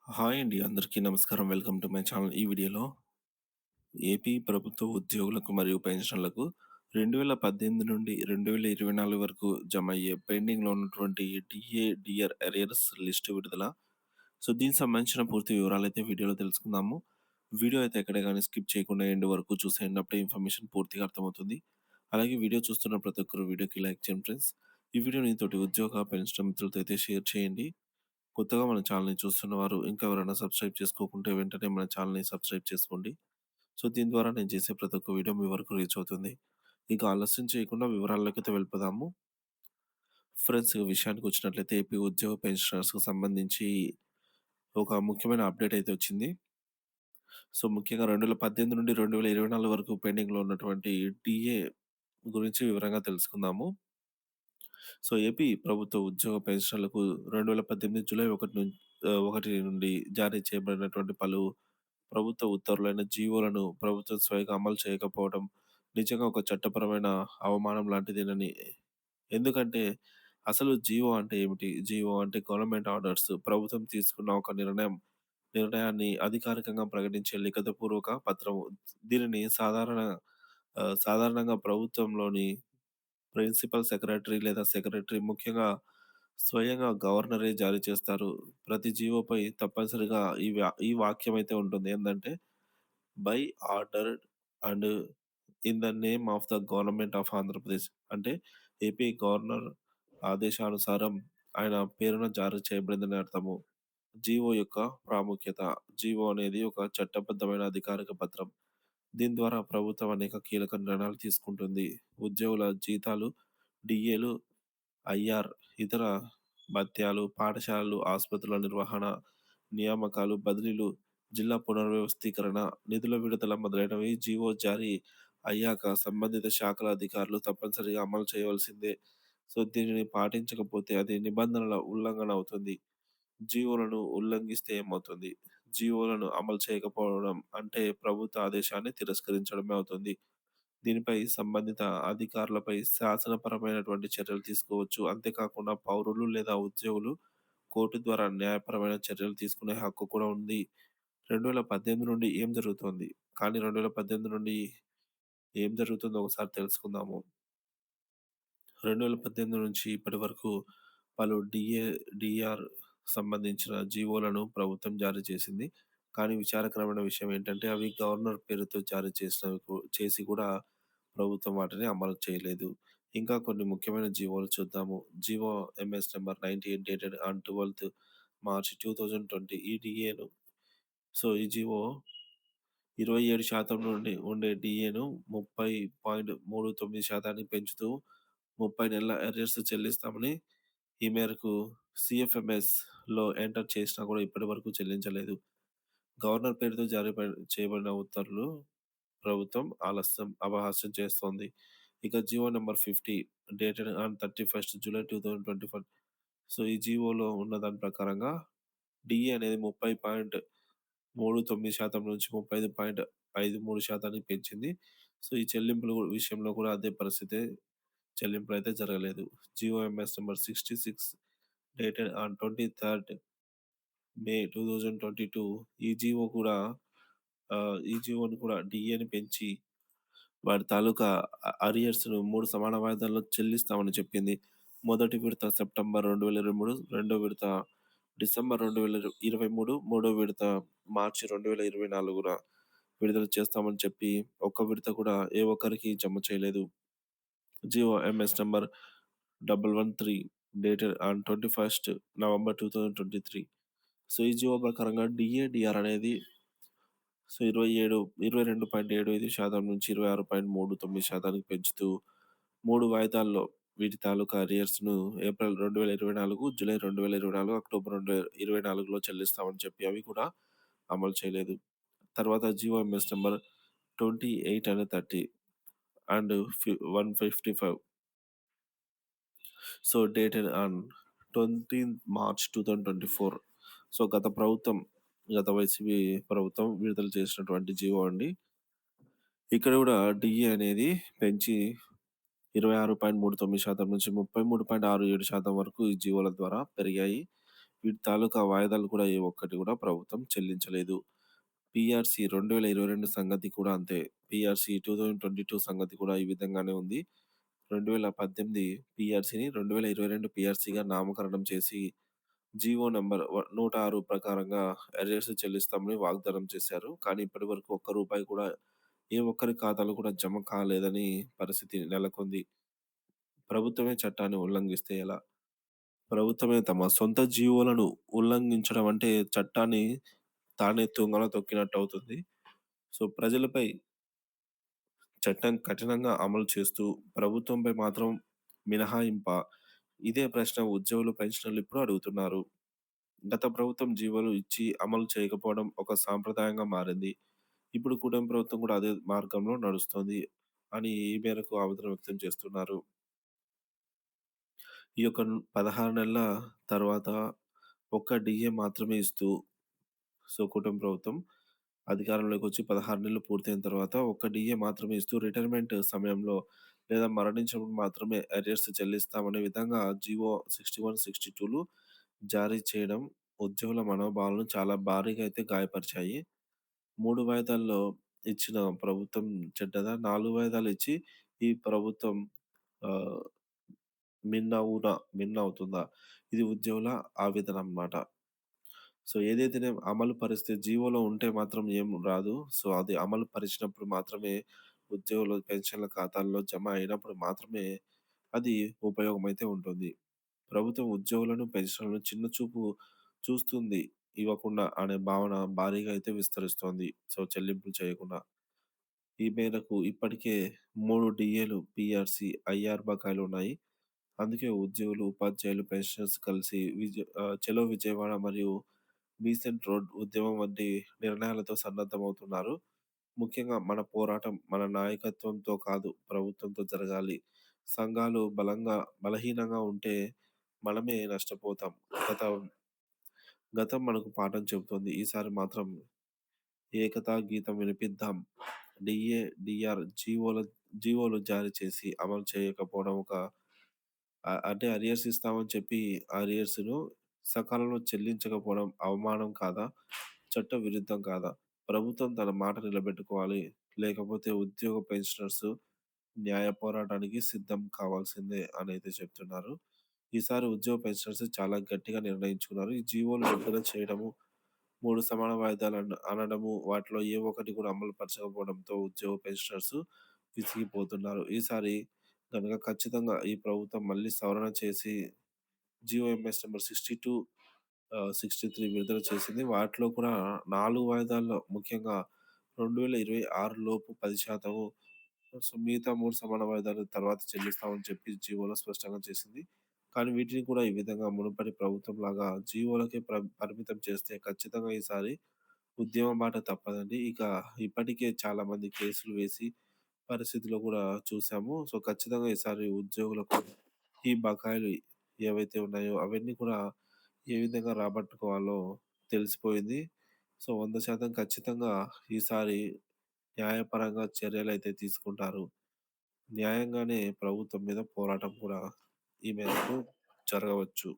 Hi అండి. అందరికీ నమస్కారం. Welcome to my channel. ఈ వీడియోలో ఏపీ ప్రభుత్వ ఉద్యోగులకు మరియు పెన్షన్‌లకు 2018 నుండి 2024 వరకు జమయ్యే పెండింగ్‌లో ఉన్నటువంటి డీఏ, డీఆర్ అరియర్స్ లిస్ట్ విడుదల. సో, దీనికి సంబంధించిన పూర్తి వివరాలైతే వీడియోలో తెలుసుకుందాము. వీడియో అయితే ఎక్కడ గాని స్కిప్ చేయకుండా ఎండ్ వరకు చూసేయండి. అప్పుడే ఇన్ఫర్మేషన్ పూర్తిగా అర్థమవుతుంది. అలాగే వీడియో చూస్తున్న ప్రతి ఒక్కరు వీడియోకి లైక్ చేయండి ఫ్రెండ్స్. ఈ వీడియోని తోటి ఉద్యోగ, పెన్షన్ మిత్రులతో అయితే షేర్ చేయండి. కొత్తగా మన ఛానల్‌ని చూస్తున్నవారు ఇంకా ఎవరైనా సబ్స్క్రైబ్ చేసుకోకుంటే వెంటనే మన ఛానల్‌ని సబ్స్క్రైబ్ చేసుకోండి. సో, దీని ద్వారా నేను చేసే ప్రతి ఒక్క వీడియో మీ వరకు రీచ్ అవుతుంది. ఇక ఆలస్యం చేయకుండా వివరాల్లోకైతే వెళ్ళిపోదాము. ఫ్రెండ్స్, విషయానికొచ్చినట్లయితే ఏపీ ఉద్యోగ పెన్షనర్స్‌కి సంబంధించి ఒక ముఖ్యమైన అప్డేట్ అయితే వచ్చింది. సో, ముఖ్యంగా 2018 నుండి 2024 వరకు పెండింగ్‌లో ఉన్నటువంటి డీఏ గురించి వివరంగా తెలుసుకుందాము. సో, ఏపీ ప్రభుత్వ ఉద్యోగ పెన్షన్‌లకు 2018 జూలై 1 నుండి జారీ చేయబడినటువంటి పలు ప్రభుత్వ ఉత్తర్వులైన జీవోలను ప్రభుత్వం స్వయంగా అమలు చేయకపోవడం నిజంగా ఒక చట్టపరమైన అవమానం లాంటిదేనని. ఎందుకంటే అసలు జీవో అంటే ఏమిటి? జీవో అంటే గవర్నమెంట్ ఆర్డర్స్. ప్రభుత్వం తీసుకున్న ఒక నిర్ణయాన్ని అధికారికంగా ప్రకటించే లిఖితపూర్వక పత్రము. దీనిని సాధారణంగా ప్రభుత్వంలోని ప్రిన్సిపల్ సెక్రటరీ లేదా సెక్రటరీ, ముఖ్యంగా స్వయంగా గవర్నరే జారీ చేస్తారు. ప్రతి జీవోపై తప్పనిసరిగా ఈ వాక్యం అయితే ఉంటుంది. ఏందంటే, by ordered and in the name of the government of Andhra Pradesh. అంటే ఏపీ గవర్నర్ ఆదేశానుసారం ఆయన పేరున జారీ చేయబడిందని అర్థము. జీవో యొక్క ప్రాముఖ్యత. జీవో అనేది ఒక చట్టబద్ధమైన అధికారిక పత్రం. దీని ద్వారా ప్రభుత్వం అనేక కీలక నిర్ణయాలు తీసుకుంటుంది. ఉద్యోగుల జీతాలు, డిఏలు, ఐఆర్, ఇతర భత్యాలు, పాఠశాలలు, ఆసుపత్రుల నిర్వహణ, నియామకాలు, బదిలీలు, జిల్లా పునర్వ్యవస్థీకరణ, నిధుల విడుదల మొదలైనవి జీవో జారీ అయ్యాక సంబంధిత శాఖల అధికారులు తప్పనిసరిగా అమలు చేయవలసిందే. సో, దీనిని పాటించకపోతే అది నిబంధనల ఉల్లంఘన అవుతుంది. జీవోలను ఉల్లంఘిస్తే ఏమవుతుంది? జీవోలను అమలు చేయకపోవడం అంటే ప్రభుత్వ ఆదేశాన్ని తిరస్కరించడమే అవుతుంది. దీనిపై సంబంధిత అధికారులపై శాసనపరమైనటువంటి చర్యలు తీసుకోవచ్చు. అంతేకాకుండా పౌరులు లేదా ఉద్యోగులు కోర్టు ద్వారా న్యాయపరమైన చర్యలు తీసుకునే హక్కు కూడా ఉంది. 2018 నుండి ఏం జరుగుతోంది? కానీ 2018 నుండి ఏం జరుగుతుందో ఒకసారి తెలుసుకుందాము. 2018 నుంచి ఇప్పటి వరకు పలు డీఆర్ సంబంధించిన జీవోలను ప్రభుత్వం జారీ చేసింది. కానీ విచారకరమైన విషయం ఏంటంటే, అవి గవర్నర్ పేరుతో జారీ చేసి కూడా ప్రభుత్వం వాటిని అమలు చేయలేదు. ఇంకా కొన్ని ముఖ్యమైన జీవోలు చూద్దాము. GO MS number 98 dated on 12థ్ మార్చ్ 2020 ఈ డీఏను. సో, ఈ జీవో 27% నుండి ఉండే డీఏను 30.39% పెంచుతూ 30 నెలల అరియర్స్ చెల్లిస్తామని ఈ మేరకు సీఎఫ్ఎంఎస్‌లో ఎంటర్ చేసినా కూడా ఇప్పటివరకు చెల్లించలేదు. గవర్నర్ పేరుతో చేయబడిన ఉత్తర్వులు ప్రభుత్వం అపహాస్యం చేస్తోంది. ఇక GO number 50 dated on 31 July 2024. So, ఈ జీవోలో ఉన్న దాని ప్రకారంగా డీఏ అనేది 30.39% నుంచి 35.53% పెంచింది. సో, ఈ చెల్లింపుల విషయంలో కూడా అదే పరిస్థితే. చెల్లింపులైతే జరగలేదు. జీఓఎంఎస్ నంబర్ 66 డేటెడ్ ఆన్ 23 మే 2022 ఈ జీవో కూడా ఈ జీవోని కూడా డీఏని పెంచి వారి తాలూకా అరియర్స్‌ను 3 సమాన వాయిదాల్లో చెల్లిస్తామని చెప్పింది. మొదటి విడత సెప్టెంబర్ 2023, రెండో విడత డిసెంబర్ 2023, మూడో విడత మార్చి 2024 విడుదల చేస్తామని చెప్పి ఒక్క విడత కూడా ఏ ఒక్కరికి జమ చేయలేదు. GO MS number 113 dated on 21 November 2023. So, ఈ జియో ప్రకారంగా డీఏ, డీఆర్ అనేది సో, 22.75% నుంచి 26.39% పెంచుతూ 3 వాయిదాల్లో వీటి తాలూకా అరియర్స్‌ను ఏప్రిల్ 2024, జూలై 2024, అక్టోబర్ 2024లో చెల్లిస్తామని చెప్పి అవి కూడా అమలు చేయలేదు. తర్వాత GO MS number 28 and 30 and 155 so, dated on 20థ్ మార్చ్ 2024. సో, గత వైసీపీ ప్రభుత్వం విడుదల చేసినటువంటి జీవో అండి. ఇక్కడ కూడా డీఏ అనేది పెంచి 26.39% నుంచి 33.67% వరకు ఈ జీవోల ద్వారా పెరిగాయి. వీటి తాలూకా వాయిదాలు కూడా ఏ ఒక్కటి కూడా ప్రభుత్వం చెల్లించలేదు. పీఆర్‌సీ 2022 సంగతి కూడా అంతే. పీఆర్‌సీ 2022 సంగతి కూడా ఈ విధంగానే ఉంది. 2018 పీఆర్‌సీని 2022 పీఆర్‌సీగా నామకరణం చేసి జీవో నంబర్ 106 ప్రకారంగా అరియర్స్ చెల్లిస్తామని వాగ్దానం చేశారు. కానీ ఇప్పటివరకు ఒక్క రూపాయి కూడా ఏ ఒక్కరి ఖాతాలో కూడా జమ కాలేదని పరిస్థితి నెలకొంది. ప్రభుత్వమే చట్టాన్ని ఉల్లంఘిస్తే ఎలా? ప్రభుత్వమే తమ సొంత జీవోలను ఉల్లంఘించడం అంటే చట్టాన్ని తానే తుంగలో తొక్కినట్టవుతుంది. సో, ప్రజలపై చట్టం కఠినంగా అమలు చేస్తూ ప్రభుత్వంపై మాత్రం మినహాయింపా? ఇదే ప్రశ్న ఉద్యోగులు, పెన్షనర్లు ఇప్పుడు అడుగుతున్నారు. గత ప్రభుత్వం జీవోలు ఇచ్చి అమలు చేయకపోవడం ఒక సాంప్రదాయంగా మారింది. ఇప్పుడు కూటమి ప్రభుత్వం కూడా అదే మార్గంలో నడుస్తోంది అని ఈ మేరకు ఆవేదన వ్యక్తం చేస్తున్నారు. ఈ యొక్క 16 నెలల తర్వాత ఒక్క డీఏ మాత్రమే ఇస్తూ సో, కూటమి ప్రభుత్వం అధికారంలోకొచ్చి 16 నెలలు పూర్తయిన తర్వాత ఒక్క డీఏ మాత్రమే ఇస్తూ రిటైర్మెంట్ సమయంలో లేదా మరణించినప్పుడు మాత్రమే అరియర్స్ చెల్లిస్తామనే విధంగా జీవో 61, 62లు జారీ చేయడం ఉద్యోగుల మనోభావాలను చాలా భారీగా అయితే గాయపరిచాయి. 3 వాయిదాల్లో ఇచ్చిన ప్రభుత్వం చెడ్డదా? 4 వాయిదాలు ఇచ్చి ఈ ప్రభుత్వం ఆహ్, మిన్నవుతుందా? ఇది ఉద్యోగుల ఆవేదన అన్నమాట. సో, ఏదైతేనేం అమలు పరిస్తే జీవోలో ఉంటే మాత్రం ఏం రాదు. సో, అది అమలు పరిచినప్పుడు మాత్రమే ఉద్యోగుల పెన్షన్‌ల ఖాతాల్లో జమ అయినప్పుడు మాత్రమే అది ఉపయోగమైతే ఉంటుంది. ప్రభుత్వం ఉద్యోగులను, పెన్షనర్లను చిన్న చూపు చూస్తుంది ఇవ్వకుండా అనే భావన భారీగా అయితే విస్తరిస్తోంది. సో, చెల్లింపులు చేయకుండా. ఈ మేరకు ఇప్పటికే 3 డీఏలు, పీఆర్‌సీ, ఐఆర్ బకాయిలున్నాయి. అందుకే ఉద్యోగులు, ఉపాధ్యాయులు, పెన్షనర్స్ కలిసి చలో విజయవాడ మరియు డీసెంట్ రోడ్ ఉద్యమం వంటి నిర్ణయాలతో సన్నద్ధమవుతున్నారు. ముఖ్యంగా మన పోరాటం మన నాయకత్వంతో కాదు, ప్రభుత్వంతో జరగాలి. సంఘాలు బలహీనంగా ఉంటే మనమే నష్టపోతాం. గతం గతం మనకు పాఠం చెబుతోంది. ఈసారి మాత్రం ఏకతా గీతం వినిపిద్దాం. డీఏ, డీఆర్ జీవోలు జారీ చేసి అమలు చేయకపోవడం ఒక అంటే అరియర్స్ ఇస్తామని చెప్పి అరియర్స్‌ను సకాలంలో చెల్లించకపోవడం అవమానం కాదా? చట్ట విరుద్ధం కాదా? ప్రభుత్వం తన మాట నిలబెట్టుకోవాలి. లేకపోతే ఉద్యోగ పెన్షనర్స్ న్యాయ పోరాటానికి సిద్ధం కావాల్సిందే అనైతే చెప్తున్నారు. ఈసారి ఉద్యోగ పెన్షనర్స్ చాలా గట్టిగా నిర్ణయించుకున్నారు. ఈ జీవోలు విడుదల చేయడము, 3 సమాన వాయిదాలు అనడము, వాటిలో ఏ ఒక్కటి కూడా అమలు పరచకపోవడంతో ఉద్యోగ పెన్షనర్స్ విసిగిపోతున్నారు. ఈసారి గనుక ఖచ్చితంగా ఈ ప్రభుత్వం మళ్ళీ సవరణ చేసి జీఓఎంఎస్ నంబర్ 62 63 విడుదల చేసింది. వాటిలో కూడా 4 వాయిదాల్లో ముఖ్యంగా 2026 లోపు 10% సో, మిగతా 3 సమాన వాయిదాలు తర్వాత చెల్లిస్తామని చెప్పి జీవోలో స్పష్టంగా చేసింది. కానీ వీటిని కూడా ఈ విధంగా మునుపటి ప్రభుత్వంలాగా జీవోలకే పరిమితం చేస్తే ఖచ్చితంగా ఈసారి ఉద్యమం బాట తప్పదండి. ఇక ఇప్పటికే చాలామంది కేసులు వేసి పరిస్థితిలో కూడా చూసాము. సో, ఖచ్చితంగా ఈసారి ఉద్యోగులకు ఈ బకాయిలు ఏవైతే ఉన్నాయో అవన్నీ కూడా ఏ విధంగా రాబట్టుకోవాలో తెలిసిపోయింది. సో, 100% ఖచ్చితంగా ఈసారి న్యాయపరంగా చర్యలైతే తీసుకుంటారు. న్యాయంగానే ప్రభుత్వం మీద పోరాటం కూడా ఈ మేరకు జరగవచ్చు.